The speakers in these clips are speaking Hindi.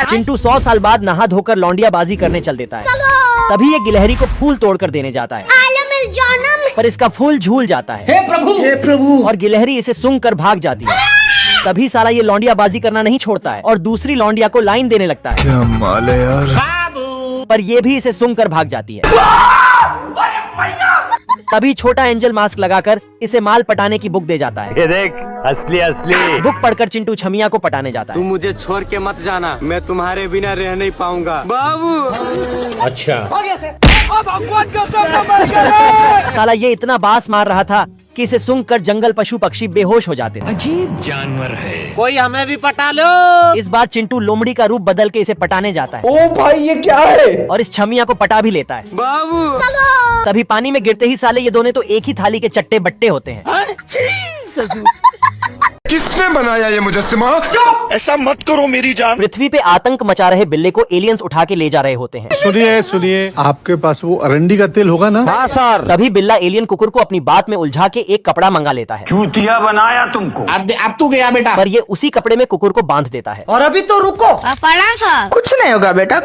चिंटू 100 साल बाद नहा धोकर लौंडिया बाजी करने चल देता है। तभी ये गिलहरी को फूल तोड़कर देने जाता है, पर इसका फूल झूल जाता है। हे प्रभु! और गिलहरी इसे सूंघ कर भाग जाती है। तभी साला ये लौंडिया बाजी करना नहीं छोड़ता है और दूसरी लौंडिया को लाइन देने लगता है। क्या माल है यार। पर ये भी इसे सूंघ कर भाग जाती है। तभी छोटा एंजल मास्क लगाकर इसे माल पटाने की बुक दे जाता है। ये देख, असली बुक पढ़कर चिंटू छमिया को पटाने जाता तुम है। मुझे छोड़ के मत जाना, मैं तुम्हारे बिना रह नहीं पाऊंगा बाबू। अच्छा। साला ये इतना बास मार रहा था कि इसे सूंघ कर जंगल पशु पक्षी बेहोश हो जाते थे। अजीब जानवर है। कोई हमें भी पटा लो। इस बार चिंटू लोमड़ी का रूप बदल के इसे पटाने जाता है। ओ भाई ये क्या है? और इस छमिया को पटा भी लेता है। बाबू तभी पानी में गिरते ही साले ये दोनों तो एक ही थाली के चट्टे बट्टे होते हैं। किसने बनाया ये मुजस्समा? ऐसा मत करो मेरी जान। पृथ्वी पे आतंक मचा रहे बिल्ले को एलियंस उठा के ले जा रहे होते हैं। सुनिए, आपके पास वो अरंडी का तेल होगा ना? हाँ सर। तभी बिल्ला एलियन कुकुर को अपनी बात में उलझा के एक कपड़ा मंगा लेता है। चूतिया बनाया तुमको। अब तू गया बेटा। पर ये उसी कपड़े में कुकुर को बांध देता है और अभी तो रुको, प्रणाम सर। कुछ नहीं होगा बेटा।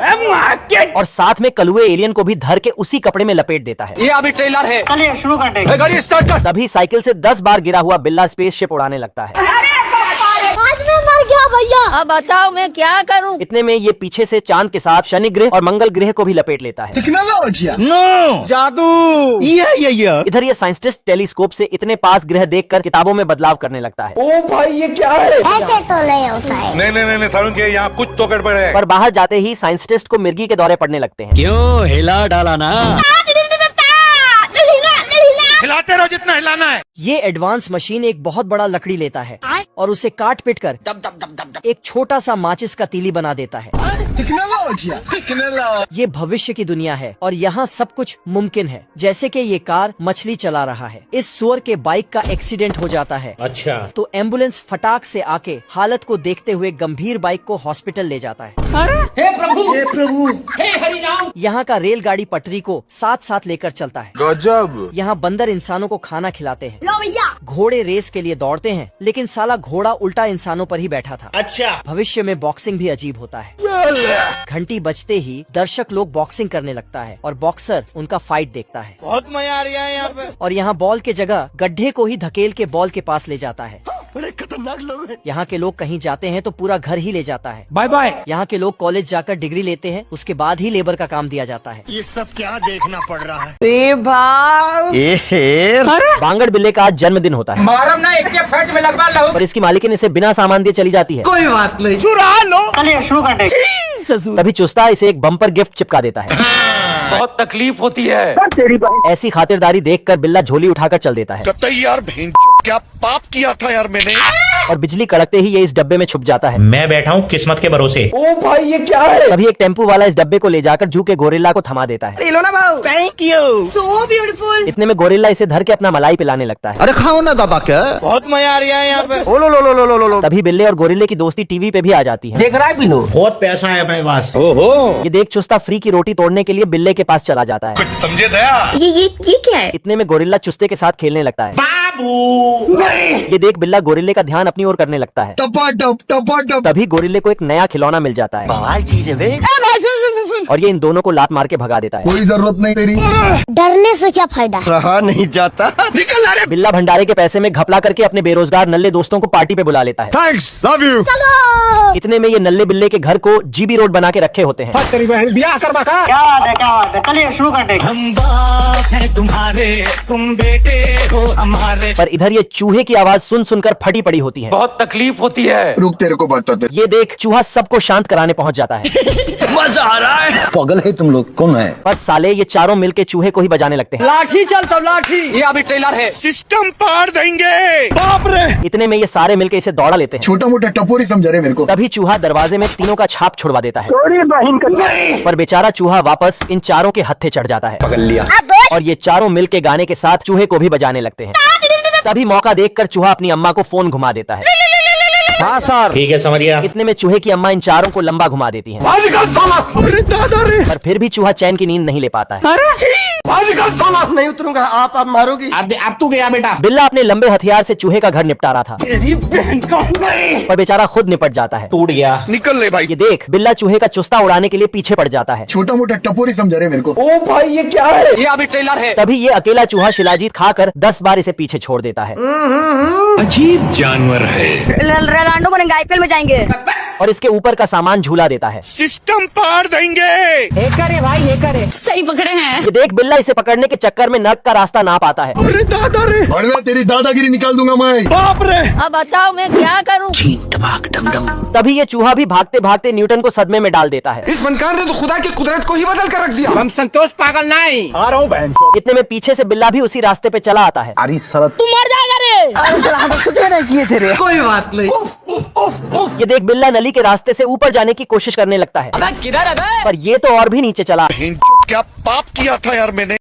और साथ में कलुए एलियन को भी धर के उसी कपड़े में लपेट देता है। ये अभी ट्रेलर है। चलिए शुरू करते हैं। गाड़ी स्टार्ट कर। तभी साइकिल से 10 बार गिरा हुआ बिल्ला स्पेसशिप उड़ाने लगता है। आज मैं मर गया भैया। अब बताओ मैं क्या करूं? इतने में ये पीछे से चांद के साथ शनि ग्रह और मंगल ग्रह को भी लपेट लेता है। नो जादू। इधर ये साइंटिस्ट टेलीस्कोप से इतने पास ग्रह देखकर किताबों में बदलाव करने लगता है। ओ भाई ये क्या है? ऐसे तो नहीं होता है। नहीं सारुण के यहाँ कुछ तो गड़बड़ है। पर बाहर जाते ही साइंटिस्ट को मिर्गी के दौरे पड़ने लगते हैं। क्यों हिला डाला ना? हिलाते रहो जितना हिलाना है। ये एडवांस मशीन एक बहुत बड़ा लकड़ी लेता है और उसे काट पीट कर एक छोटा सा माचिस का तीली बना देता है। ये भविष्य की दुनिया है और यहाँ सब कुछ मुमकिन है। जैसे कि ये कार मछली चला रहा है, इस सुअर के बाइक का एक्सीडेंट हो जाता है। अच्छा। तो एम्बुलेंस फटाक से आके हालत को देखते हुए गंभीर बाइक को हॉस्पिटल ले जाता है। हे प्रभु हे हरि राम। यहाँ का रेलगाड़ी पटरी को साथ साथ लेकर चलता है। गजब। यहाँ बंदर इंसानों को खाना खिलाते हैं। लो भैया। घोड़े रेस के लिए दौड़ते हैं, लेकिन साला घोड़ा उल्टा इंसानों पर ही बैठा था। अच्छा। भविष्य में बॉक्सिंग भी अजीब होता है। घंटी बजते ही दर्शक लोग बॉक्सिंग करने लगता है और बॉक्सर उनका फाइट देखता है। बहुत मजा आ रहा है यहाँ पे। और यहाँ बॉल के जगह गड्ढे को ही धकेल के बॉल के पास ले जाता है। बड़े खतरनाक लोग हैं। यहाँ के लोग कहीं जाते हैं तो पूरा घर ही ले जाता है। Bye bye. यहाँ के लोग कॉलेज जाकर डिग्री लेते हैं, उसके बाद ही लेबर का काम दिया जाता है। ये सब क्या देखना पड़ रहा है? बांगड़ बिल्ले का आज जन्मदिन होता है, मारम ना एक फट में लगवा लो। पर इसकी मालिकिन इसे बिना सामान दिए चली जाती है। कोई बात नहीं। चलिए शुरू करते हैं। तभी चुस्ता इसे एक बम्पर गिफ्ट चिपका देता है। बहुत तकलीफ होती है। ऐसी खातिरदारी देखकर बिल्ला झोली उठाकर चल देता है कतई यार भें क्या पाप किया था यार मैंने। और बिजली कड़कते ही ये इस डब्बे में छुप जाता है। मैं बैठा हूँ किस्मत के भरोसे। ओ भाई ये क्या है? तभी एक टेम्पू वाला इस डब्बे को ले जाकर जू के गोरिल्ला को थमा देता है। लो ना भाऊ। Thank you. So beautiful. इतने में गोरिल्ला इसे धर के अपना मलाई पिलाने लगता है। अरे खाओ ना दादा क्या। बहुत मजा आ रहा है यहाँ पे। ओ लो। तभी बिल्ले और गोरिल्ले की दोस्ती टीवी पे भी आ जाती है। देख रहा है बिनो। बहुत पैसा है अपने पास। ये देख चुस्ता फ्री की रोटी तोड़ने के लिए बिल्ले के पास चला जाता है। समझे दया। ये क्या है? इतने में गोरिल्ला चुस्ते के साथ खेलने लगता है। बाबू नहीं। ये देख बिल्ला गोरिल्ले का ध्यान अपनी ओर करने लगता है। टपा तभी गोरिल्ले को एक नया खिलौना मिल जाता है बवाल चीज है बे। और ये इन दोनों को लात मार के भगा देता है। कोई जरूरत नहीं तेरी। डरने से क्या फायदा? रहा नहीं जाता। बिल्ला भंडारे के पैसे में घपला करके अपने बेरोजगार नल्ले दोस्तों को पार्टी पे बुला लेता है। Thanks love you. इतने में ये नल्ले बिल्ले के घर को जीबी रोड बना के रखे होते हैं। तेरी बहन ब्याह करवा का। क्या बात है। चलिए शुरू करते हैं। हम बाप हैं तुम्हारे, तुम बेटे हो हमारे। पर इधर ये चूहे की आवाज सुन सुनकर फटी पड़ी होती है। बहुत तकलीफ होती है। रुक तेरे को बताते। ये देख चूहा सबको शांत कराने पहुंच जाता है। मजा आ रहा है। पागल है तुम लोग, कौन है? पर साले ये चारों मिलके चूहे को ही बजाने लगते हैं। लाठी चलता लाठी। ये अभी ट्रेलर है। सिस्टम पार देंगे। बाप रे। इतने में ये सारे मिलके इसे दौड़ा लेते हैं। छोटा मोटा टपोरी समझ रहे मेरे को। तभी चूहा दरवाजे में तीनों का छाप छुड़वा देता है। नहीं। पर बेचारा चूहा वापस इन चारों के हत्थे चढ़ जाता है। पकड़ लिया। और ये चारों मिलके गाने के साथ चूहे को भी बजाने लगते हैं। तभी मौका देखकर चूहा अपनी अम्मा को फोन घुमा देता है। हाँ सर। ठीक है, समझ गया। इतने में चूहे की अम्मा इन चारों को लंबा घुमा देती हैं। अरे दादा रे। पर फिर भी चूहा चैन की नींद नहीं ले पाता है। नहीं उतरूंगा, आप मारोगी। अब तू गया बेटा। बिल्ला अपने लंबे हथियार से चूहे का घर निपटा रहा था, पर बेचारा खुद निपट जाता है। टूट गया। निकल ले भाई। ये देख, बिल्ला चूहे का चुस्ता उड़ाने के लिए पीछे पड़ जाता है। छोटा मोटा टपोरी समझा रहे मेरे को। ओ भाई ये क्या है? ये अभी ट्रेलर है। तभी ये अकेला चूहा शिलाजीत खाकर 10 बार इसे पीछे छोड़ देता है रोनाल्डो बनेंगे, आईपीएल में जाएंगे। और इसके ऊपर का सामान झूला देता है। सिस्टम पार देंगे। हैकर है भाई, हैकर है। सही पकड़े हैं। ये देख, बिल्ला इसे पकड़ने के चक्कर में नर्क का रास्ता ना पाता है। अरे दादा रे। अरे तेरी दादागिरी निकाल दूंगा मैं। बाप रे। अब बताओ मैं क्या करूं? तभी ये चूहा भी भागते भागते न्यूटन को सदमे में डाल देता है। इस फनकार ने तो खुदा की कुदरत को ही बदल कर रख दिया। हम संतोष पागल नहीं। आ रहा हूँ बहन। इतने में पीछे से बिल्ला भी उसी रास्ते पे चला आता है। अरे सड़क। तू मर जाएगा रे। सच में नहीं किए थे रे। कोई बात नहीं। ये देख, बिल्ला नली के रास्ते से ऊपर जाने की कोशिश करने लगता है, किधर है बे? पर ये तो और भी नीचे चला। क्या पाप किया था यार मैंने।